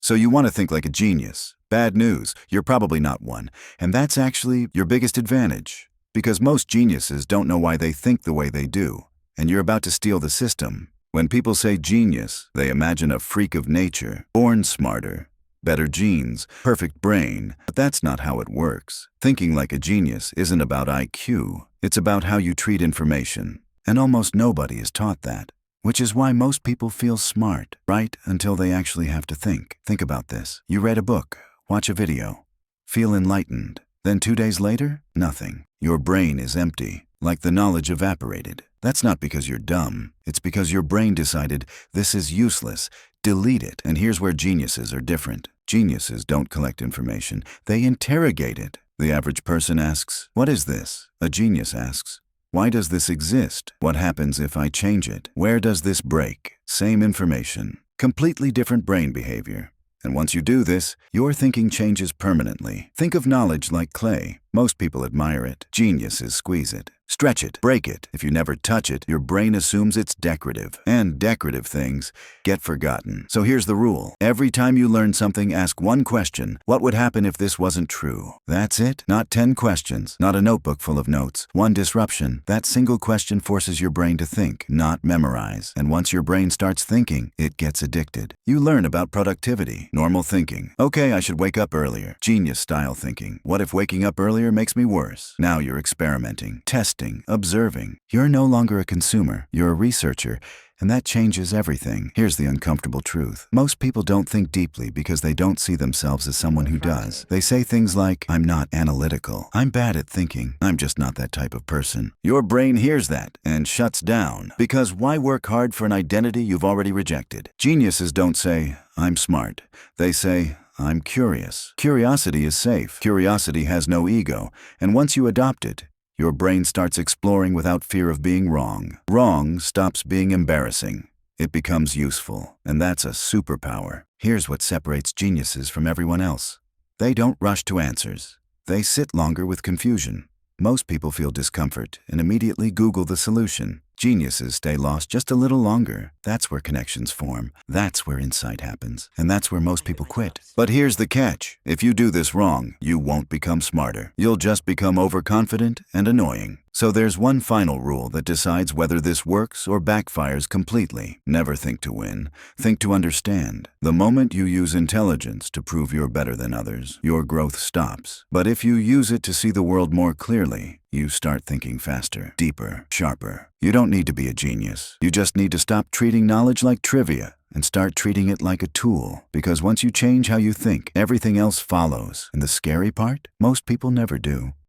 So you want to think like a genius. Bad news, you're probably not one. And that's actually your biggest advantage. Because most geniuses don't know why they think the way they do. And you're about to steal the system. When people say genius, they imagine a freak of nature, born smarter, better genes, perfect brain. But that's not how it works. Thinking like a genius isn't about IQ. It's about how you treat information. And almost nobody is taught that. Which is why most people feel smart, right? Until they actually have to think. Think about this. You read a book, watch a video, feel enlightened. Then 2 days later, nothing. Your brain is empty, like the knowledge evaporated. That's not because you're dumb. It's because your brain decided this is useless. Delete it. And here's where geniuses are different. Geniuses don't collect information. They interrogate it. The average person asks, "What is this?" A genius asks, "Why does this exist? What happens if I change it? Where does this break?" Same information, completely different brain behavior. And once you do this, your thinking changes permanently. Think of knowledge like clay. Most people admire it. Geniuses squeeze it, stretch it, break it. If you never touch it, your brain assumes it's decorative. And decorative things get forgotten. So here's the rule. Every time you learn something, ask one question. What would happen if this wasn't true? That's it. Not 10 questions. Not a notebook full of notes. One disruption. That single question forces your brain to think, not memorize. And once your brain starts thinking, it gets addicted. You learn about productivity, normal thinking. Okay, I should wake up earlier. Genius-style thinking. What if waking up earlier makes me worse? Now you're experimenting, testing, observing. You're no longer a consumer. You're a researcher. And that changes everything. Here's the uncomfortable truth. Most people don't think deeply because they don't see themselves as someone who does. They say things like, "I'm not analytical. I'm bad at thinking. I'm just not that type of person." Your brain hears that and shuts down. Because why work hard for an identity you've already rejected? Geniuses don't say, "I'm smart." They say, "I'm curious." Curiosity is safe. Curiosity has no ego. And once you adopt it, your brain starts exploring without fear of being wrong. Wrong stops being embarrassing. It becomes useful. And that's a superpower. Here's what separates geniuses from everyone else. They don't rush to answers. They sit longer with confusion. Most people feel discomfort and immediately Google the solution. Geniuses stay lost just a little longer. That's where connections form. That's where insight happens. And that's where most people quit. But here's the catch. If you do this wrong, you won't become smarter. You'll just become overconfident and annoying. So there's one final rule that decides whether this works or backfires completely. Never think to win. Think to understand. The moment you use intelligence to prove you're better than others, your growth stops. But if you use it to see the world more clearly, you start thinking faster, deeper, sharper. You don't need to be a genius. You just need to stop treating knowledge like trivia and start treating it like a tool. Because once you change how you think, everything else follows. And the scary part? Most people never do.